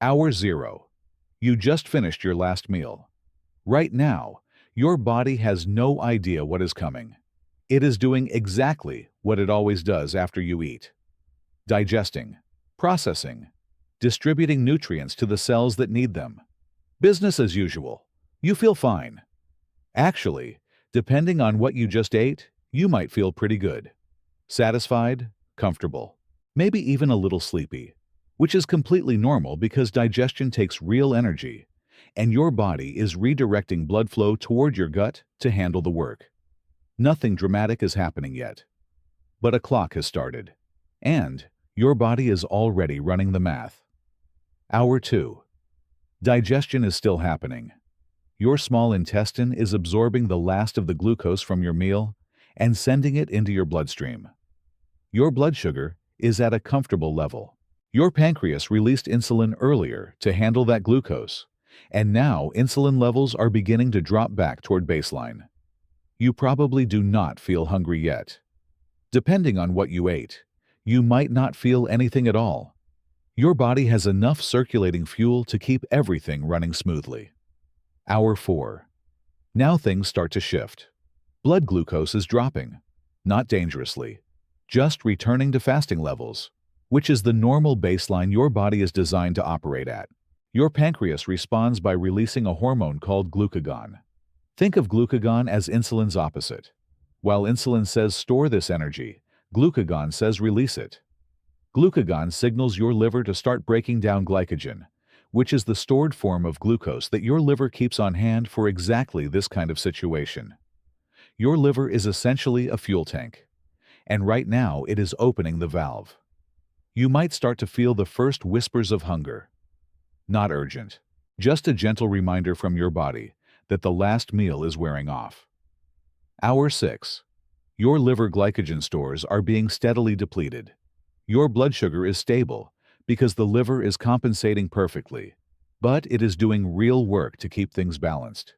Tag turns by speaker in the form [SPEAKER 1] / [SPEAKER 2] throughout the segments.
[SPEAKER 1] Hour 0. You just finished your last meal. Right now, your body has no idea what is coming. It is doing exactly what it always does after you eat: digesting, processing, distributing nutrients to the cells that need them. Business as usual. You feel fine. Actually, depending on what you just ate, you might feel pretty good. Satisfied, comfortable, maybe even a little sleepy, which is completely normal because digestion takes real energy, and your body is redirecting blood flow toward your gut to handle the work. Nothing dramatic is happening yet, but a clock has started, and your body is already running the math. Hour 2. Digestion is still happening. Your small intestine is absorbing the last of the glucose from your meal and sending it into your bloodstream. Your blood sugar is at a comfortable level. Your pancreas released insulin earlier to handle that glucose, and now insulin levels are beginning to drop back toward baseline. You probably do not feel hungry yet. Depending on what you ate, you might not feel anything at all. Your body has enough circulating fuel to keep everything running smoothly. Hour 4. Now things start to shift. Blood glucose is dropping, not dangerously, just returning to fasting levels, which is the normal baseline your body is designed to operate at. Your pancreas responds by releasing a hormone called glucagon. Think of glucagon as insulin's opposite. While insulin says store this energy, glucagon says release it. Glucagon signals your liver to start breaking down glycogen, which is the stored form of glucose that your liver keeps on hand for exactly this kind of situation. Your liver is essentially a fuel tank, and right now it is opening the valve. You might start to feel the first whispers of hunger. Not urgent, just a gentle reminder from your body that the last meal is wearing off. Hour 6. Your liver glycogen stores are being steadily depleted. Your blood sugar is stable because the liver is compensating perfectly, but it is doing real work to keep things balanced.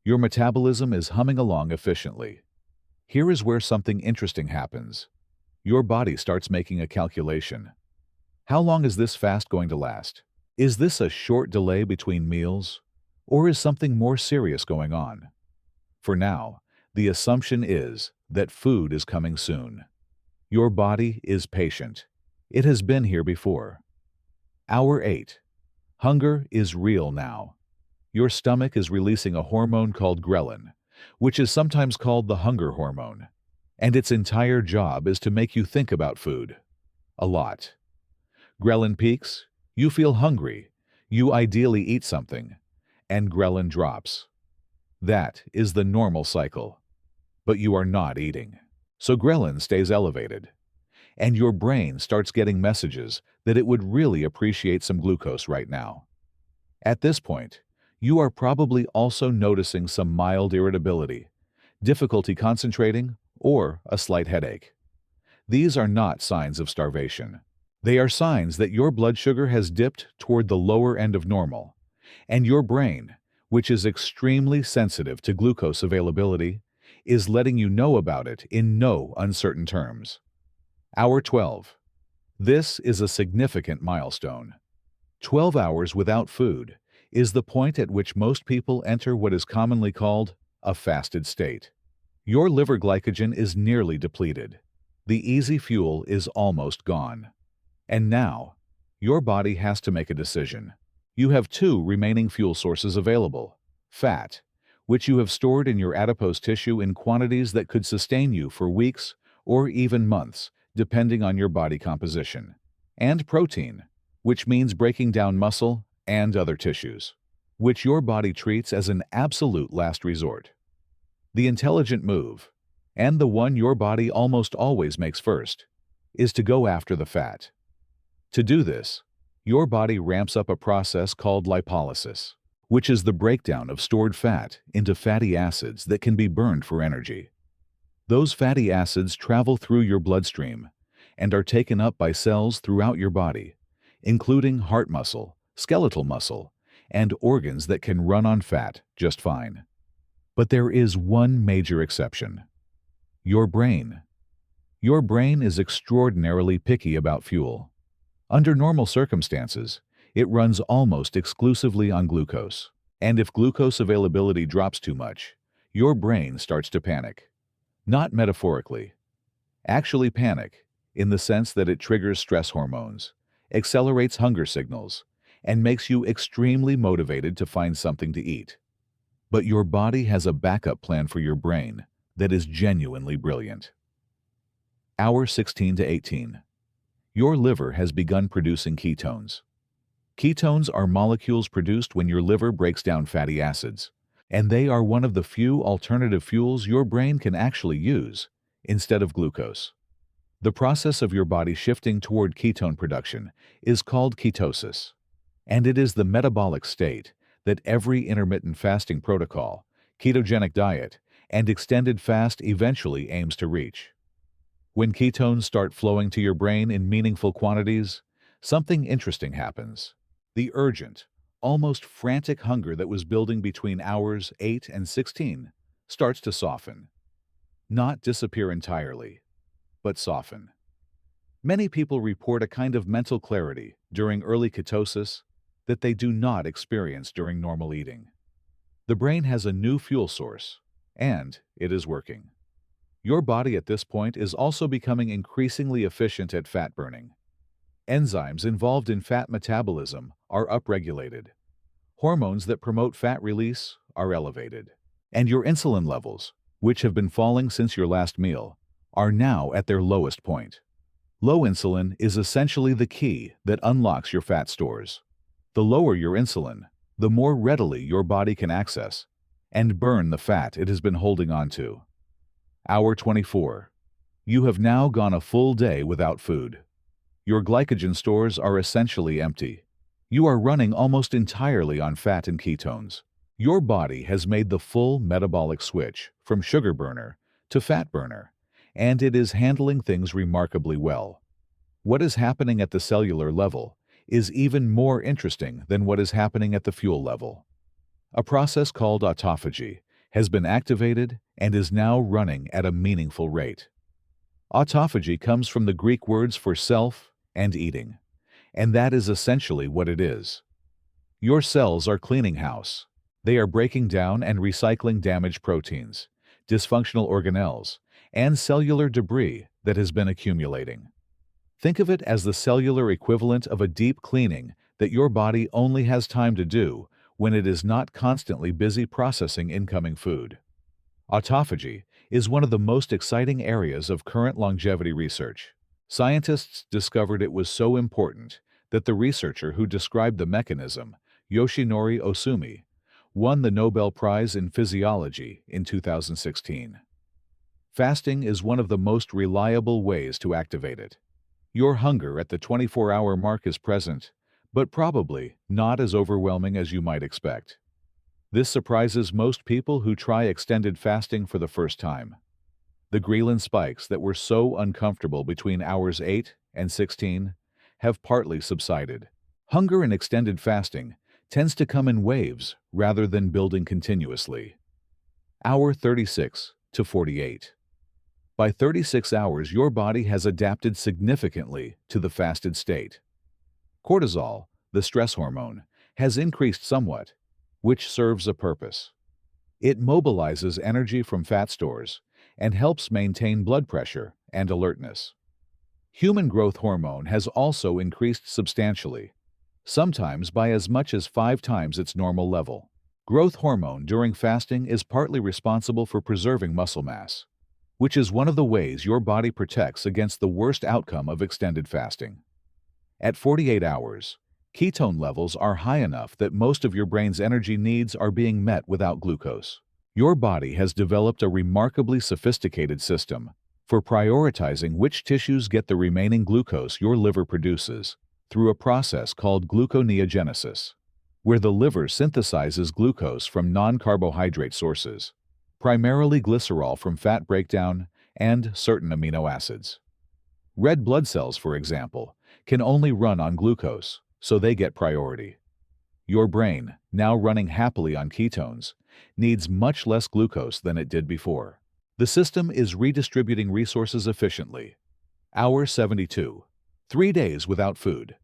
[SPEAKER 1] Your metabolism is humming along efficiently. Here is where something interesting happens. Your body starts making a calculation. How long is this fast going to last? Is this a short delay between meals, or is something more serious going on? For now, the assumption is that food is coming soon. Your body is patient. It has been here before. Hour 8. Hunger is real now. Your stomach is releasing a hormone called ghrelin, which is sometimes called the hunger hormone, and its entire job is to make you think about food. A lot. Ghrelin peaks, you feel hungry, you ideally eat something, and ghrelin drops. That is the normal cycle. But you are not eating, so ghrelin stays elevated, and your brain starts getting messages that it would really appreciate some glucose right now. At this point, you are probably also noticing some mild irritability, difficulty concentrating, or a slight headache. These are not signs of starvation. They are signs that your blood sugar has dipped toward the lower end of normal, and your brain, which is extremely sensitive to glucose availability, is letting you know about it in no uncertain terms. Hour 12. This is a significant milestone. 12 hours without food is the point at which most people enter what is commonly called a fasted state. Your liver glycogen is nearly depleted. The easy fuel is almost gone. And now, your body has to make a decision. You have two remaining fuel sources available: fat, which you have stored in your adipose tissue in quantities that could sustain you for weeks or even months, depending on your body composition, and protein, which means breaking down muscle and other tissues, which your body treats as an absolute last resort. The intelligent move, and the one your body almost always makes first, is to go after the fat. To do this, your body ramps up a process called lipolysis, which is the breakdown of stored fat into fatty acids that can be burned for energy. Those fatty acids travel through your bloodstream and are taken up by cells throughout your body, including heart muscle, skeletal muscle, and organs that can run on fat just fine. But there is one major exception: your brain. Your brain is extraordinarily picky about fuel. Under normal circumstances, It runs almost exclusively on glucose. And if glucose availability drops too much, your brain starts to panic. Not metaphorically. Actually panic, in the sense that it triggers stress hormones, accelerates hunger signals, and makes you extremely motivated to find something to eat. But your body has a backup plan for your brain that is genuinely brilliant. Hour 16 to 18. Your liver has begun producing ketones. Ketones are molecules produced when your liver breaks down fatty acids, and they are one of the few alternative fuels your brain can actually use instead of glucose. The process of your body shifting toward ketone production is called ketosis, and it is the metabolic state that every intermittent fasting protocol, ketogenic diet, and extended fast eventually aims to reach. When ketones start flowing to your brain in meaningful quantities, something interesting happens. The urgent, almost frantic hunger that was building between hours 8 and 16 starts to soften. Not disappear entirely, but soften. Many people report a kind of mental clarity during early ketosis that they do not experience during normal eating. The brain has a new fuel source, and it is working. Your body at this point is also becoming increasingly efficient at fat burning. Enzymes involved in fat metabolism are upregulated. Hormones that promote fat release are elevated. And your insulin levels, which have been falling since your last meal, are now at their lowest point. Low insulin is essentially the key that unlocks your fat stores. The lower your insulin, the more readily your body can access and burn the fat it has been holding on to. Hour 24. You have now gone a full day without food. Your glycogen stores are essentially empty. You are running almost entirely on fat and ketones. Your body has made the full metabolic switch from sugar burner to fat burner, and it is handling things remarkably well. What is happening at the cellular level is even more interesting than what is happening at the fuel level. A process called autophagy has been activated and is now running at a meaningful rate. Autophagy comes from the Greek words for self and eating, and that is essentially what it is. Your cells are cleaning house. They are breaking down and recycling damaged proteins, dysfunctional organelles, and cellular debris that has been accumulating. Think of it as the cellular equivalent of a deep cleaning that your body only has time to do when it is not constantly busy processing incoming food. Autophagy is one of the most exciting areas of current longevity research. Scientists discovered it was so important that the researcher who described the mechanism, Yoshinori Ohsumi, won the Nobel Prize in Physiology in 2016. Fasting is one of the most reliable ways to activate it. Your hunger at the 24-hour mark is present, but probably not as overwhelming as you might expect. This surprises most people who try extended fasting for the first time. The ghrelin spikes that were so uncomfortable between hours 8 and 16 have partly subsided. Hunger in extended fasting tends to come in waves rather than building continuously. Hour 36 to 48. By 36 hours, your body has adapted significantly to the fasted state. Cortisol, the stress hormone, has increased somewhat, which serves a purpose. It mobilizes energy from fat stores and helps maintain blood pressure and alertness. Human growth hormone has also increased substantially, sometimes by as much as 5 times its normal level. Growth hormone during fasting is partly responsible for preserving muscle mass, which is one of the ways your body protects against the worst outcome of extended fasting. At 48 hours, ketone levels are high enough that most of your brain's energy needs are being met without glucose. Your body has developed a remarkably sophisticated system for prioritizing which tissues get the remaining glucose your liver produces through a process called gluconeogenesis, where the liver synthesizes glucose from non-carbohydrate sources, primarily glycerol from fat breakdown and certain amino acids. Red blood cells, for example, can only run on glucose, so they get priority. Your brain, now running happily on ketones, needs much less glucose than it did before. The system is redistributing resources efficiently. Hour 72. 3 days without food.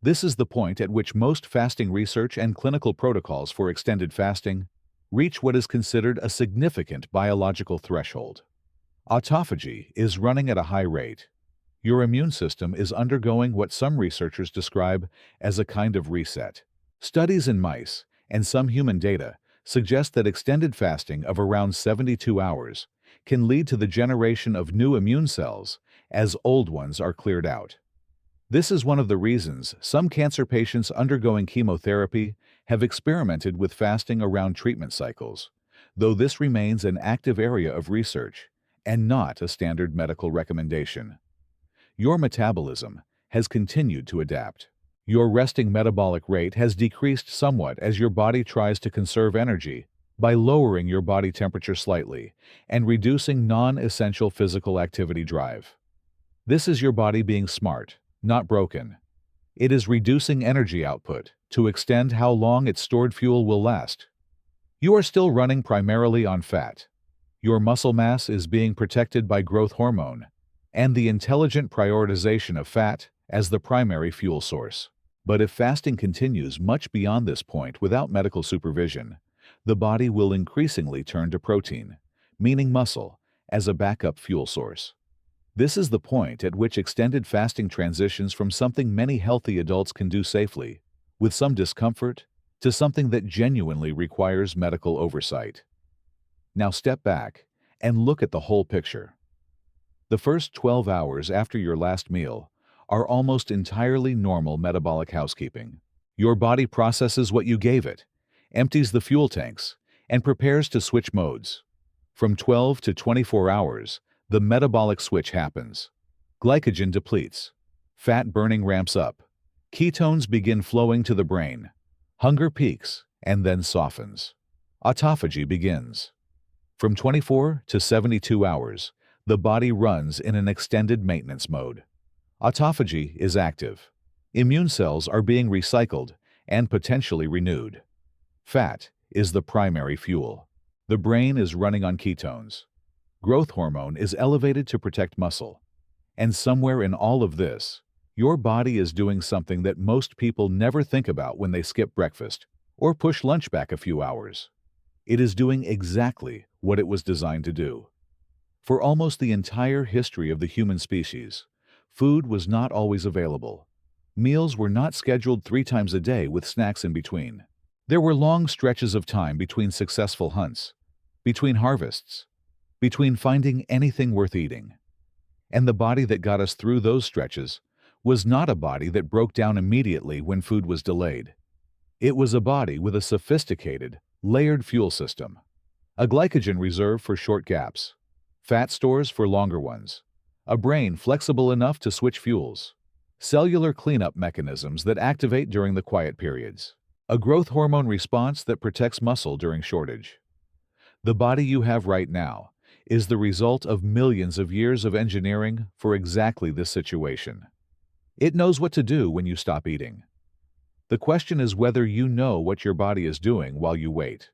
[SPEAKER 1] This is the point at which most fasting research and clinical protocols for extended fasting reach what is considered a significant biological threshold. Autophagy is running at a high rate. Your immune system is undergoing what some researchers describe as a kind of reset. Studies in mice and some human data suggest that extended fasting of around 72 hours can lead to the generation of new immune cells as old ones are cleared out. This is one of the reasons some cancer patients undergoing chemotherapy have experimented with fasting around treatment cycles, though this remains an active area of research and not a standard medical recommendation. Your metabolism has continued to adapt. Your resting metabolic rate has decreased somewhat as your body tries to conserve energy by lowering your body temperature slightly and reducing non-essential physical activity drive. This is your body being smart, not broken. It is reducing energy output to extend how long its stored fuel will last. You are still running primarily on fat. Your muscle mass is being protected by growth hormone and the intelligent prioritization of fat as the primary fuel source. But if fasting continues much beyond this point without medical supervision, the body will increasingly turn to protein, meaning muscle, as a backup fuel source. This is the point at which extended fasting transitions from something many healthy adults can do safely, with some discomfort, to something that genuinely requires medical oversight. Now step back and look at the whole picture. The first 12 hours after your last meal are almost entirely normal metabolic housekeeping. Your body processes what you gave it, empties the fuel tanks, and prepares to switch modes. From 12 to 24 hours, the metabolic switch happens. Glycogen depletes. Fat burning ramps up. Ketones begin flowing to the brain. Hunger peaks and then softens. Autophagy begins. From 24 to 72 hours, the body runs in an extended maintenance mode. Autophagy is active. Immune cells are being recycled and potentially renewed. Fat is the primary fuel. The brain is running on ketones. Growth hormone is elevated to protect muscle. And somewhere in all of this, your body is doing something that most people never think about when they skip breakfast or push lunch back a few hours. It is doing exactly what it was designed to do. For almost the entire history of the human species, food was not always available. Meals were not scheduled 3 times a day with snacks in between. There were long stretches of time between successful hunts, between harvests, between finding anything worth eating. And the body that got us through those stretches was not a body that broke down immediately when food was delayed. It was a body with a sophisticated, layered fuel system. A glycogen reserve for short gaps, fat stores for longer ones, a brain flexible enough to switch fuels, cellular cleanup mechanisms that activate during the quiet periods, a growth hormone response that protects muscle during shortage. The body you have right now is the result of millions of years of engineering for exactly this situation. It knows what to do when you stop eating. The question is whether you know what your body is doing while you wait.